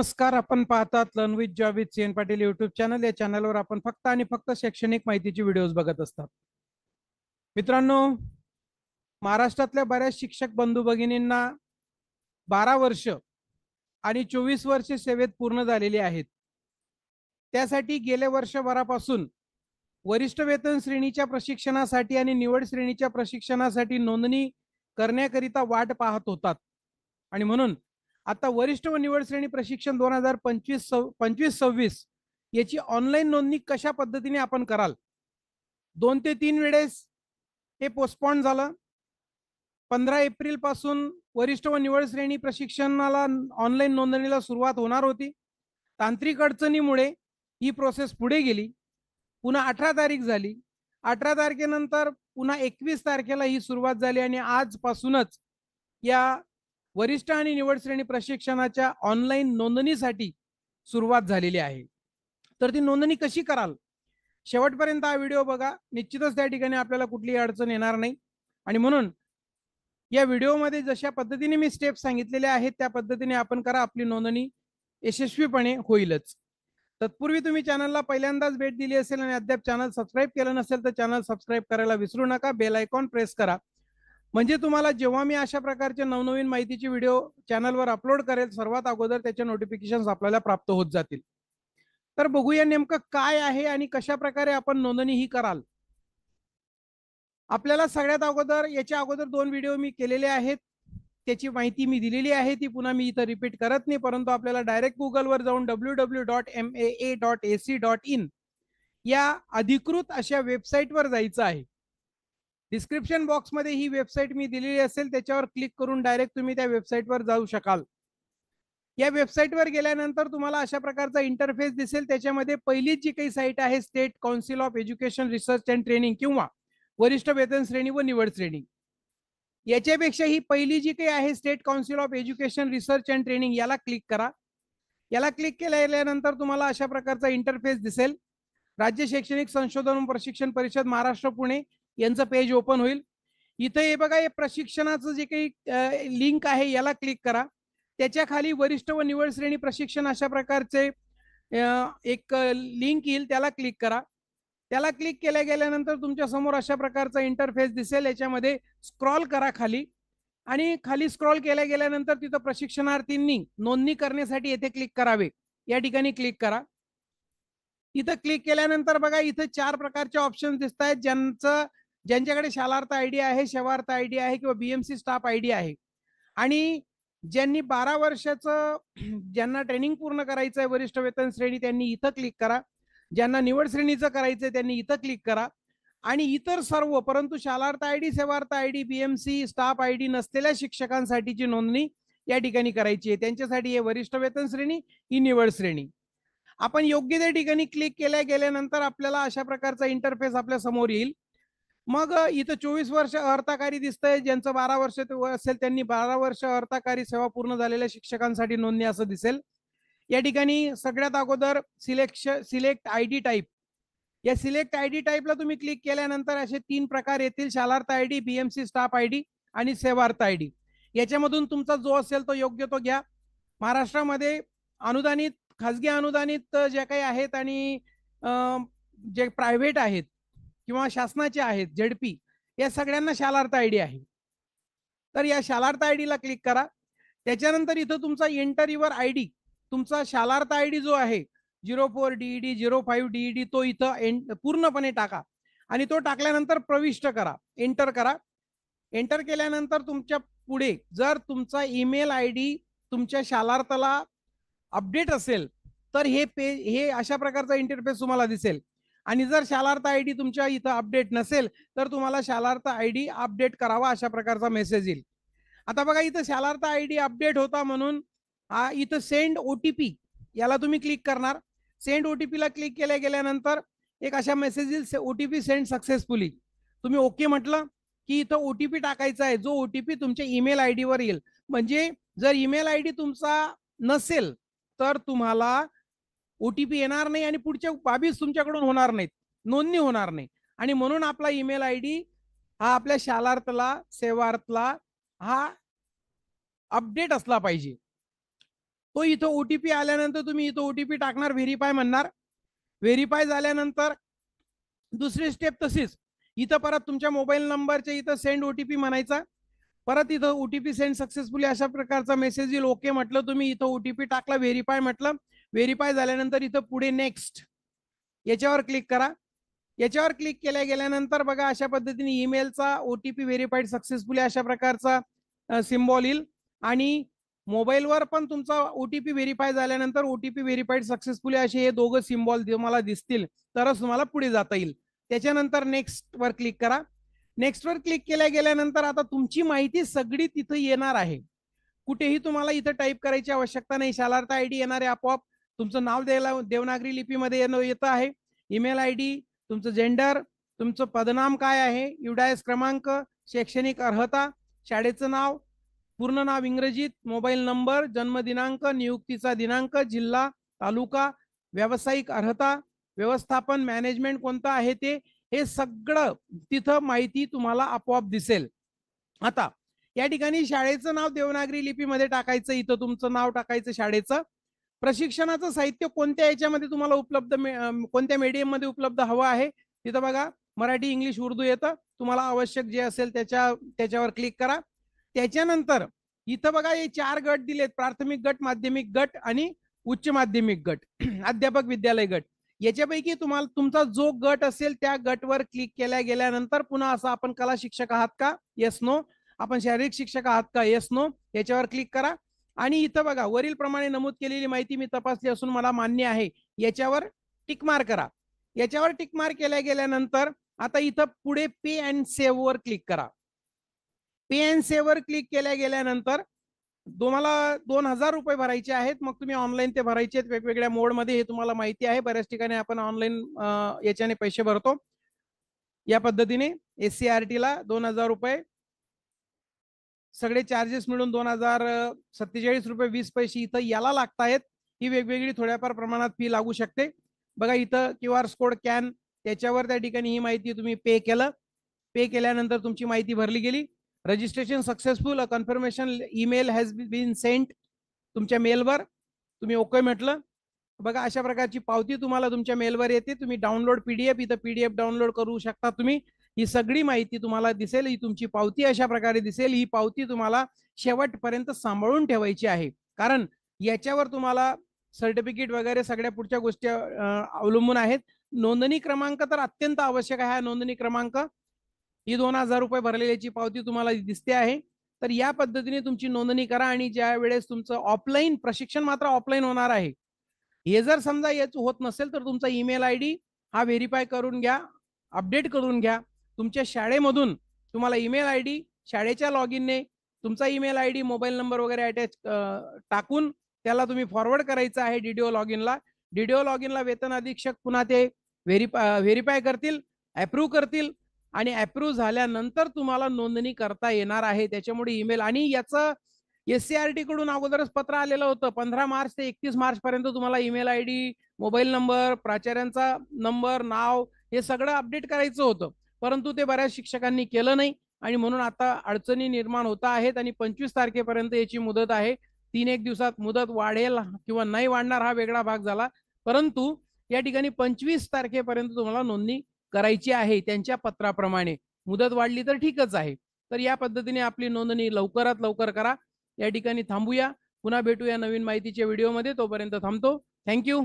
नमस्कार. आपण पाहतात learn with job with CN Patil YouTube channel. या चॅनलवर आपण फक्त आणि फक्त शैक्षणिक माहितीचे व्हिडिओज बघत असतात. मित्रांनो, महाराष्ट्रातल्या बऱ्याच शिक्षक बंधू भगिनींना 12 वर्ष आणि 24 वर्षे सेवेत पूर्ण झालेली आहेत. त्यासाठी गेल्या वर्षभरापासून वरिष्ठ वेतन श्रेणीच्या प्रशिक्षणासाठी आणि निवड श्रेणीच्या प्रशिक्षणासाठी नोंदणी करण्याकरिता वाट पाहत होतात. आणि म्हणून आता वरिष्ठ व निवड श्रेणी प्रशिक्षण 2025-26 याची ऑनलाईन नोंदणी कशा पद्धतीने आपण कराल? 2 ते 3 वेळेस हे पोस्टपोन झालं. 15 एप्रिल पासून वरिष्ठ व निवड श्रेणी प्रशिक्षणाला ऑनलाईन नोंदणीला सुरुवात होणार होती. तांत्रिक अडचणीमुळे ही प्रोसेस पुढे गेली. पुन्हा 18 तारीख झाली. 18 तारखेनंतर पुन्हा 21 तारखेला ही सुरुवात झाली आणि आजपासूनच या वरिष्ठ आणि निवड श्रेणी प्रशिक्षणाच्या ऑनलाईन नोंदणीसाठी सुरुवात झालेली आहे. तर ती नोंदणी कशी कराल? शेवटपर्यंत हा व्हिडिओ बघा. निश्चितच त्या ठिकाणी आपल्याला कुठलीही अडचण येणार नाही. आणि म्हणून या व्हिडिओमध्ये जशा पद्धतीने मी स्टेप सांगितलेले आहेत त्या पद्धतीने आपण करा. आपली नोंदणी यशस्वीपणे होईलच. तत्पूर्वी तुम्ही चॅनलला पहिल्यांदाच भेट दिली असेल आणि अद्याप चॅनल सबस्क्राईब केलं नसेल तर चॅनल सबस्क्राईब करायला विसरू नका. बेल आयकॉन प्रेस करा, म्हणजे तुम्हाला जेव्हा मी अशा प्रकारचे नवनवीन माहितीचे व्हिडिओ चॅनलवर अपलोड करेल सर्वात अगोदर त्याचे नोटिफिकेशन्स आपल्याला प्राप्त होत जातील. तर बघूया नेमकं काय आहे आणि कशा प्रकारे आपण नोंदणी ही कराल. आपल्याला सगळ्यात अगोदर याच्या अगोदर 2 व्हिडिओ मी केलेले आहेत, त्याची माहिती मी दिलेली आहे, ती पुन्हा मी इथं रिपीट करत नाही. परंतु आपल्याला डायरेक्ट गुगलवर जाऊन www.maa.ac.in या अधिकृत अशा वेबसाईटवर जायचं आहे. डिस्क्रिप्शन बॉक्समध्ये ही वेबसाईट मी दिलेली असेल, त्याच्यावर क्लिक करून डायरेक्ट तुम्ही त्या वेबसाईटवर जाऊ शकाल. या वेबसाईटवर गेल्यानंतर तुम्हाला अशा प्रकारचा इंटरफेस दिसेल. त्याच्यामध्ये पहिली जी काही साईट आहे state council of education research and training किंवा वरिष्ठ वेतन श्रेणी व निवड श्रेणी, याच्यापेक्षा ही पहिली जी काही आहे state council of education research and training, याला क्लिक करा. याला क्लिक केल्यानंतर तुम्हाला अशा प्रकारचा इंटरफेस दिसेल. राज्य शैक्षणिक संशोधन व प्रशिक्षण परिषद महाराष्ट्र पुणे यांचं पेज ओपन होईल. इथं हे बघा, हे प्रशिक्षणाचं जे काही लिंक आहे याला क्लिक करा. त्याच्या खाली वरिष्ठ व निवड श्रेणी प्रशिक्षण अशा प्रकारचे एक लिंक येईल, त्याला क्लिक करा. त्याला क्लिक केल्यानंतर तुमच्या समोर अशा प्रकारचा इंटरफेस दिसेल. याच्यामध्ये स्क्रॉल करा खाली आणि खाली स्क्रॉल केल्यानंतर तिथं प्रशिक्षणार्थींनी नोंदणी करण्यासाठी येथे क्लिक करावे, या ठिकाणी क्लिक करा. इथं क्लिक केल्यानंतर बघा, इथं 4 प्रकारचे ऑप्शन दिसत आहेत. ज्यांच्याकडे शालार्थ आयडी आहे, सेवार्थ आयडी आहे किंवा बीएमसी स्टाफ आयडी आहे आणि ज्यांनी 12 वर्षाचं ज्यांना ट्रेनिंग पूर्ण करायचं आहे वरिष्ठ वेतन श्रेणी, त्यांनी इथं क्लिक करा. ज्यांना निवड श्रेणीचं करायचंय त्यांनी इथं क्लिक करा. आणि इतर सर्व परंतु Shalarth ID, Sevarth ID, BMC staff ID नसलेल्या शिक्षकांसाठीची नोंदणी या ठिकाणी करायची आहे. त्यांच्यासाठी हे वरिष्ठ वेतन श्रेणी, ही निवड श्रेणी. आपण योग्य त्या ठिकाणी क्लिक गेल्यानंतर आपल्याला अशा प्रकारचा इंटरफेस आपल्या समोर येईल. मग इथं 24 वर्ष अर्हताकारी दिसतंय. ज्यांचं 12 वर्ष असेल त्यांनी 12 वर्ष अर्हताकारी सेवा पूर्ण झालेल्या शिक्षकांसाठी नोंदणी असं दिसेल. या ठिकाणी सगळ्यात अगोदर सिलेक्ट आयडी टाईप, या सिलेक्ट आयडी टाईपला तुम्ही क्लिक केल्यानंतर असे 3 प्रकार येतील: Shalarth ID, BMC staff ID आणि सेवार्थ आयडी. याच्यामधून तुमचा जो असेल तो योग्य तो घ्या. महाराष्ट्रामध्ये अनुदानित, खाजगी अनुदानित जे काही आहेत आणि जे प्रायव्हेट आहेत किंवा शासनाचे आहेत झेडपी, या सगळ्यांना शालार्थ आयडी आहे. तर या शालार्थ आयडीला क्लिक करा. त्याच्यानंतर इथं तुमचा एंटर युअर आयडी, तुमचा शालार्थ आयडी जो आहे 04 DED 05 DED तो इथं पूर्णपणे टाका आणि तो टाकल्यानंतर प्रविष्ट करा, एंटर करा. एंटर केल्यानंतर तुमच्या पुढे जर तुमचा ईमेल आयडी तुमच्या शालार्थला अपडेट असेल तर हे अशा प्रकारचा इंटरफेस तुम्हाला दिसेल. आणि जर शालार्थ आयडी तुमच्या इथं अपडेट नसेल तर तुम्हाला शालार्थ आयडी अपडेट करावा अशा प्रकारचा मेसेज येईल. आता बघा, इथं शालार्थ आयडी अपडेट होता म्हणून इथं सेंड ओटीपी याला तुम्ही क्लिक करणार. सेंड ओटीपी ला क्लिक गेल्यानंतर एक अशा मेसेज येईल, ओटीपी सेंड सक्सेसफुली. तुम्ही ओके म्हटलं की इथं ओटीपी टाकायचा आहे, जो ओटीपी तुमच्या ईमेल आयडी वर येईल. म्हणजे जर ईमेल आयडी तुमचा नसेल तर तुम्हाला ओटीपी येणार नाही आणि पुढच्या बाबीच तुमच्याकडून होणार नाहीत, नोंदणी होणार नाही. आणि म्हणून आपला ईमेल आयडी हा आपल्या शालार्थला, सेवार्थला हा अपडेट असला पाहिजे. तो इथं ओटीपी आल्यानंतर तुम्ही इथं ओटीपी टाकणार, व्हेरीफाय म्हणणार. व्हेरीफाय झाल्यानंतर दुसरी स्टेप तशीच, इथं परत तुमच्या मोबाईल नंबरच्या इथं सेंड ओटीपी म्हणायचा. परत इथं ओटीपी सेंड सक्सेसफुली अशा प्रकारचा मेसेज येईल. ओके म्हटलं तुम्ही, इथं ओटीपी टाकला, व्हेरीफाय म्हटलं. व्हेरीफाय झाल्यानंतर इथं पुढे नेक्स्ट याच्यावर क्लिक करा. याच्यावर क्लिक केल्या गेल्यानंतर बघा अशा पद्धतीने ईमेलचा ओटीपी व्हेरीफाईड सक्सेसफुली अशा प्रकारचा सिम्बॉल येईल. आणि मोबाईलवर पण तुमचा ओटीपी व्हेरीफाय झाल्यानंतर ओटीपी व्हेरीफाईड सक्सेसफुली असे हे दोघं सिम्बॉल तुम्हाला दिसतील, तरच तुम्हाला पुढे जाता येईल. त्याच्यानंतर नेक्स्ट वर क्लिक करा. नेक्स्ट वर क्लिक केल्या गेल्यानंतर आता तुमची माहिती सगळी तिथं येणार आहे. कुठेही तुम्हाला इथं टाईप करायची आवश्यकता नाही. शालार्थ आयडी येणार आहे आपोआप. तुमचं नाव देवनागरी लिपीमध्ये येतं आहे. ईमेल आयडी, तुमचं जेंडर, तुमचं पदनाम काय आहे, युडायस क्रमांक, शैक्षणिक अर्हता, शाळेचं नाव, पूर्ण नाव इंग्रजीत, मोबाईल नंबर, जन्मदिनांक, नियुक्तीचा दिनांक, जिल्हा, तालुका, व्यावसायिक अर्हता, व्यवस्थापन मॅनेजमेंट कोणतं आहे ते, हे सगळं तिथं माहिती तुम्हाला आपोआप दिसेल. आता या ठिकाणी शाळेचं नाव देवनागरी लिपीमध्ये टाकायचं, इथं तुमचं नाव टाकायचं शाळेचं. प्रशिक्षणाचं साहित्य कोणत्या याच्यामध्ये तुम्हाला उपलब्ध, कोणत्या मीडियम मध्ये उपलब्ध हवं आहे, तिथं बघा मराठी, इंग्लिश, उर्दू येतं. तुम्हाला आवश्यक जे असेल त्याच्यावर क्लिक करा. त्याच्यानंतर इथं बघा हे 4 गट दिलेत, प्राथमिक गट, माध्यमिक गट आणि उच्च माध्यमिक गट, अध्यापक विद्यालय गट. याच्यापैकी तुम्हाला तुमचा जो गट असेल त्या गटवर क्लिक केल्या गेल्यानंतर पुन्हा असं आपण कला शिक्षक आहात का, येस नो, आपण शारीरिक शिक्षक आहात का, येस नो, याच्यावर क्लिक करा. आणि इथं बघा वरील प्रमाणे नमूद केलेली माहिती मी तपासली असून मला मान्य आहे, याच्यावर टिक मार्क करा. याच्यावर टिक मार्क केल्या गेल्यानंतर आता इथं पुढे पे अँड सेव्ह वर क्लिक करा. पे अँड सेव्ह वर क्लिक केल्या गेल्यानंतर तुम्हाला 2000 रुपये भरायचे आहेत. मग तुम्ही ऑनलाईन ते भरायचे आहेत वेगवेगळ्या मोडमध्ये, हे तुम्हाला माहिती आहे. बऱ्याच ठिकाणी आपण ऑनलाईन याच्याने पैसे भरतो. या पद्धतीने SCRT ला 2000 रुपये, सगळे चार्जेस मिळून 2047 रुपये 20 पैसे इथं याला लागतायत. ही वेगवेगळी थोड्याफार प्रमाणात फी लागू शकते. बघा इथं QR कोड कॅन, त्याच्यावर त्या ठिकाणी ही माहिती तुम्ही पे केलं. पे केल्यानंतर तुमची माहिती भरली गेली. Registration successful, a confirmation email has been sent, तुमच्या मेलवर तुम्ही ओके म्हटलं. बघा अशा प्रकारची पावती तुम्हाला तुमच्या मेलवर येते. तुम्ही डाउनलोड PDF, इथं PDF डाउनलोड करू शकता तुम्ही. ही सगळी माहिती तुम्हाला दिसेल. ही तुमची पावती अशा प्रकारे दिसेल. ही पावती तुम्हाला शेवटपर्यंत सांभाळून ठेवायची आहे, कारण याच्यावर तुम्हाला सर्टिफिकेट वगैरे सगळ्या पुढच्या गोष्टी अवलंबून आहेत. नोंदणी क्रमांक तर अत्यंत आवश्यक आहे. नोंदणी क्रमांक ही 2000 रुपये भरलेल्याची पावती तुम्हाला दिसते आहे. तर या पद्धतीने तुमची नोंदणी करा. आणि ज्या वेळेस तुमचं ऑफलाईन प्रशिक्षण मात्र ऑफलाईन होणार आहे, हे जर समजा याच होत नसेल तर तुमचा ईमेल आयडी हा व्हेरीफाय करून घ्या, अपडेट करून घ्या. तुमच्या शाळेमधून तुम्हाला ईमेल आयडी शाळेच्या लॉग इनने तुमचा ईमेल आयडी, मोबाईल नंबर वगैरे अटॅच टाकून त्याला तुम्ही फॉरवर्ड करायचं आहे DDO लॉग इनला. DDO लॉग इनला वेतन अधीक्षक पुन्हा ते व्हेरीफाय करतील, अप्रूव्ह करतील. आणि अप्रूव्ह झाल्यानंतर तुम्हाला नोंदणी करता येणार आहे. त्याच्यामुळे ईमेल, आणि याचं SCRT कडून अगोदरच पत्र आलेलं होतं. 15 मार्च ते 31 मार्च पर्यंत तुम्हाला ईमेल आयडी, मोबाईल नंबर, प्राचार्यांचा नंबर, नाव हे सगळं अपडेट करायचं होतं. परंतु ते बऱ्याच शिक्षकांनी केलं नाही आणि म्हणून आता अडचणी निर्माण होत आहेत. आणि 25 तारखेपर्यंत याची मुदत आहे. 3-1 दिवसात मुदत वाढेल किंवा नाही वाढणार हा वेगळा भाग झाला. परंतु या ठिकाणी 25 तारखेपर्यंत तुम्हाला नोंदणी करायची आहे त्यांच्या पत्राप्रमाणे. मुदत वाढली तर ठीकच आहे. तर या पद्धतीने आपली नोंदणी लवकरात लवकर करा. या ठिकाणी थांबूया. पुन्हा भेटूया नवीन माहितीच्या व्हिडिओमध्ये. तोपर्यंत थांबतो. थँक्यू.